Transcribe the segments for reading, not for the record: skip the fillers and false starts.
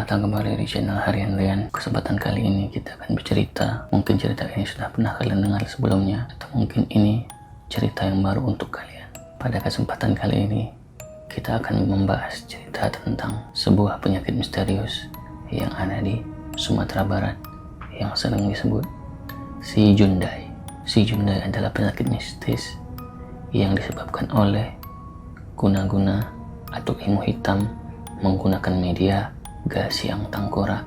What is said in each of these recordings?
Selamat datang kembali di channel Harian Rian. Kesempatan kali ini kita akan bercerita. Mungkin cerita ini sudah pernah kalian dengar sebelumnya, atau mungkin ini cerita yang baru untuk kalian. Pada kesempatan kali ini kita akan membahas cerita tentang sebuah penyakit misterius yang ada di Sumatera Barat yang sering disebut Si Jundai. Si Jundai adalah penyakit mistis yang disebabkan oleh guna-guna atau ilmu hitam menggunakan media gas yang tengkorak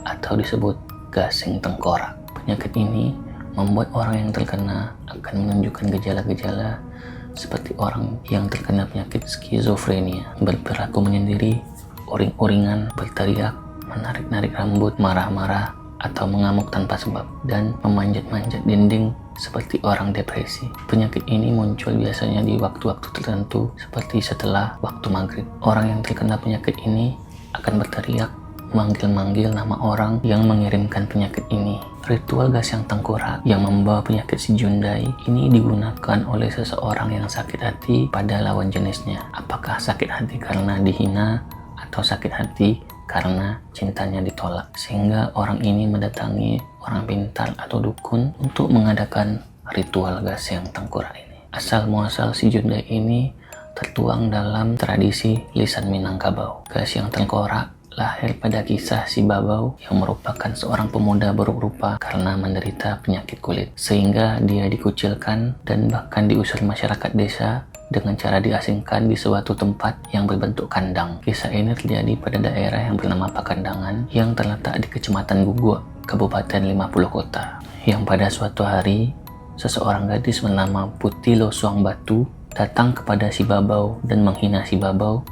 atau disebut gasing tengkorak. Penyakit ini membuat orang yang terkena akan menunjukkan gejala-gejala seperti orang yang terkena penyakit skizofrenia, berperilaku menyendiri, uring-uringan, berteriak, menarik-narik rambut, marah-marah, atau mengamuk tanpa sebab, dan memanjat-manjat dinding seperti orang depresi. Penyakit ini muncul biasanya di waktu-waktu tertentu seperti setelah waktu maghrib. Orang yang terkena penyakit ini akan berteriak, manggil-manggil nama orang yang mengirimkan penyakit ini. Ritual gas yang tengkorak yang membawa penyakit si Jundai ini digunakan oleh seseorang yang sakit hati pada lawan jenisnya. Apakah sakit hati karena dihina atau sakit hati karena cintanya ditolak, sehingga orang ini mendatangi orang pintar atau dukun untuk mengadakan ritual gas yang tengkorak ini. Asal muasal si Jundai ini tertuang dalam tradisi lisan Minangkabau. Gas yang tengkorak lahir pada kisah si Babau yang merupakan seorang pemuda buruk rupa karena menderita penyakit kulit, sehingga dia dikucilkan dan bahkan diusir masyarakat desa dengan cara diasingkan di suatu tempat yang berbentuk kandang. Kisah ini terjadi pada daerah yang bernama Pakandangan yang terletak di Kecamatan Guguk, Kabupaten 50 Kota, yang pada suatu hari seseorang gadis bernama Putih Losuang Batu datang kepada si Babau dan menghina si Babau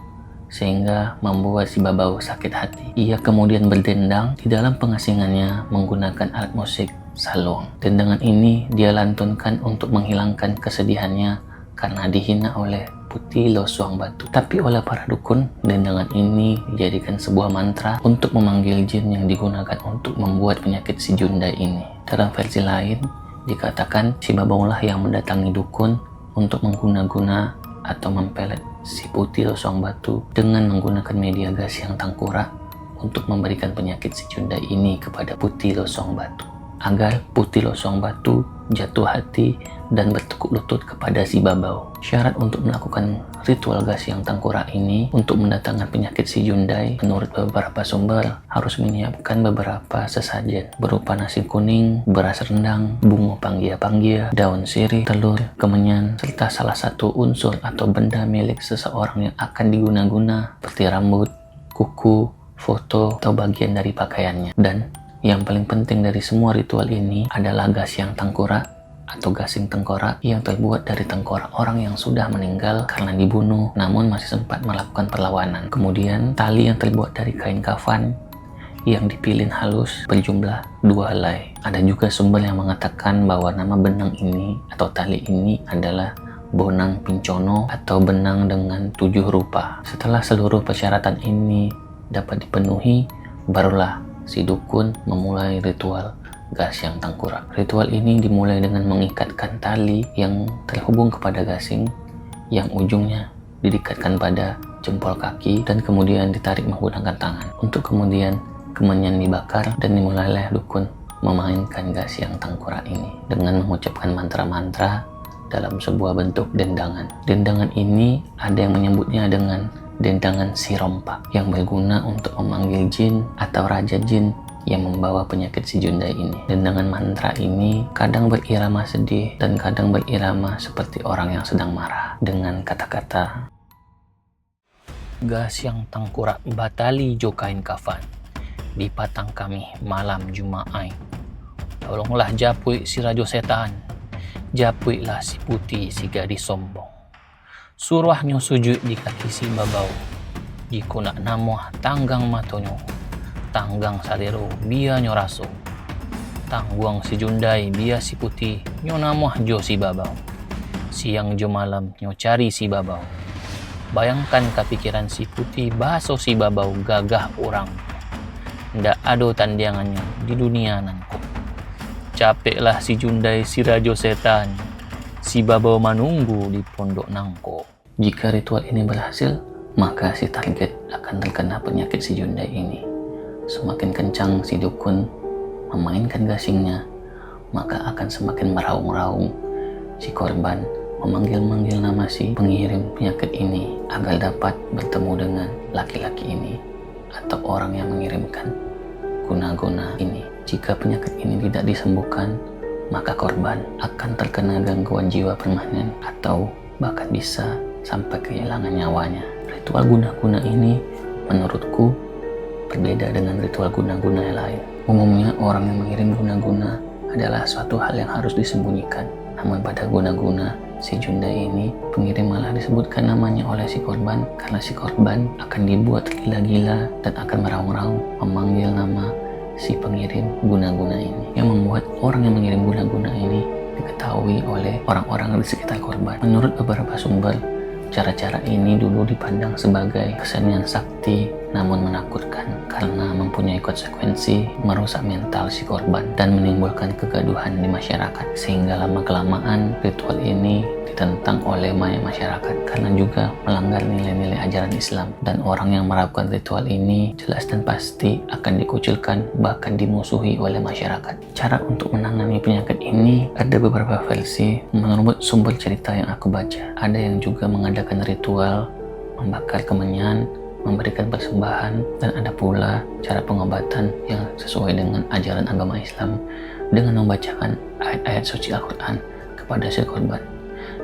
sehingga membuat si Babau sakit hati. Ia kemudian berdendang di dalam pengasingannya menggunakan alat musik salong. Dendangan ini dia lantunkan untuk menghilangkan kesedihannya karena dihina oleh Putih Losuang Batu. Tapi oleh para dukun, dendangan ini dijadikan sebuah mantra untuk memanggil jin yang digunakan untuk membuat penyakit si Jundai ini. Dalam versi lain dikatakan si Babau lah yang mendatangi dukun untuk mengguna-guna atau mempelet si Putih Losuang Batu dengan menggunakan media gas yang tengkorak untuk memberikan penyakit si Jundai ini kepada Putih Losuang Batu, agar Putih Losuang Batu jatuh hati dan bertekuk lutut kepada si Babau. Syarat untuk melakukan ritual gas yang tengkorak ini untuk mendatangkan penyakit si Jundai menurut beberapa sumber harus menyiapkan beberapa sesajen berupa nasi kuning, beras rendang, bunga panggia-panggia, daun sirih, telur, kemenyan, serta salah satu unsur atau benda milik seseorang yang akan diguna-guna seperti rambut, kuku, foto, atau bagian dari pakaiannya. Dan yang paling penting dari semua ritual ini adalah gas yang tengkorak atau gasing tengkorak yang terbuat dari tengkorak orang yang sudah meninggal karena dibunuh namun masih sempat melakukan perlawanan. Kemudian tali yang terbuat dari kain kafan yang dipilin halus berjumlah 2 helai. Ada juga sumber yang mengatakan bahwa nama benang ini atau tali ini adalah Bonang Pincono atau benang dengan 7 rupa. Setelah seluruh persyaratan ini dapat dipenuhi, barulah si dukun memulai ritual gas yang tengkorak. Ritual ini dimulai dengan mengikatkan tali yang terhubung kepada gasing yang ujungnya diikatkan pada jempol kaki dan kemudian ditarik menggunakan tangan. Untuk kemudian kemenyan dibakar dan dimulailah dukun memainkan gas yang tengkorak ini dengan mengucapkan mantra-mantra dalam sebuah bentuk dendangan. Dendangan ini ada yang menyebutnya dengan dendangan si rompak yang berguna untuk memanggil jin atau raja jin yang membawa penyakit si Jundai ini. Dendangan mantra ini kadang berirama sedih dan kadang berirama seperti orang yang sedang marah dengan kata-kata gas yang tengkorak batali jo kain kafan di patang kami malam Jumaai. Tolonglah japui si rajo setan, japuilah si putih si gadis sombong. Suruhnya sujud di kaki si Babau, jika nak namuah tanggang matonyo, tanggang salero bia nyoraso, tangguang si Jundai bia si Putih nyo namuah jo si Babau, siang jo malam nyo cari si Babau. Bayangkan kepikiran si Putih baso si Babau gagah orang, ndak ado tandiangannya di dunia nanko. Capeklah si Jundai si rajo setan, si Babau menunggu di pondok nangko. Jika ritual ini berhasil, maka si target akan terkena penyakit si Jundai ini. semakin kencang si dukun memainkan gasingnya, maka akan semakin meraung-raung si korban memanggil-manggil nama si pengirim penyakit ini agar dapat bertemu dengan laki-laki ini atau orang yang mengirimkan guna-guna ini. Jika penyakit ini tidak disembuhkan, maka korban akan terkena gangguan jiwa permanen atau bahkan bisa sampai kehilangan nyawanya. Ritual guna-guna ini menurutku berbeda dengan ritual guna-guna yang lain. Umumnya orang yang mengirim guna-guna adalah suatu hal yang harus disembunyikan. Namun pada guna-guna si Jundai ini, pengirim malah disebutkan namanya oleh si korban karena si korban akan dibuat gila-gila dan akan meraung-raung memanggil nama si pengirim guna-guna ini, yang membuat orang yang mengirim guna-guna ini diketahui oleh orang-orang di sekitar korban. Menurut beberapa sumber, cara-cara ini dulu dipandang sebagai kesenian sakti namun menakutkan karena mempunyai konsekuensi merusak mental si korban dan menimbulkan kegaduhan di masyarakat, sehingga lama-kelamaan ritual ini ditentang oleh masyarakat karena juga melanggar nilai-nilai ajaran Islam, dan orang yang melakukan ritual ini jelas dan pasti akan dikucilkan bahkan dimusuhi oleh masyarakat. Cara untuk menangani penyakit ini ada beberapa versi menurut sumber cerita yang aku baca. Ada yang juga mengadakan ritual membakar kemenyan, memberikan persembahan, dan ada pula cara pengobatan yang sesuai dengan ajaran agama Islam dengan membacakan ayat-ayat suci Al-Quran kepada si korban.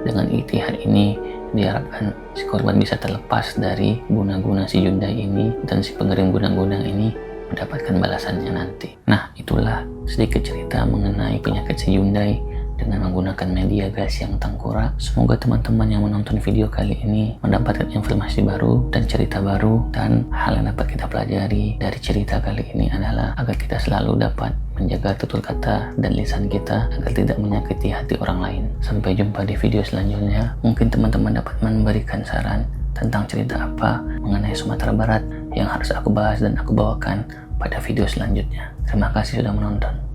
Dengan ikhtiar ini diharapkan si korban bisa terlepas dari guna-guna si Jundai ini dan si pengirim guna-guna ini mendapatkan balasannya nanti. Nah, itulah sedikit cerita mengenai penyakit si Jundai dengan menggunakan media gas yang tengkorak. Semoga teman-teman yang menonton video kali ini mendapatkan informasi baru dan cerita baru, dan hal yang dapat kita pelajari dari cerita kali ini adalah agar kita selalu dapat menjaga tutur kata dan lisan kita agar tidak menyakiti hati orang lain. Sampai jumpa di video selanjutnya. Mungkin teman-teman dapat memberikan saran tentang cerita apa mengenai Sumatera Barat yang harus aku bahas dan aku bawakan pada video selanjutnya. Terima kasih sudah menonton.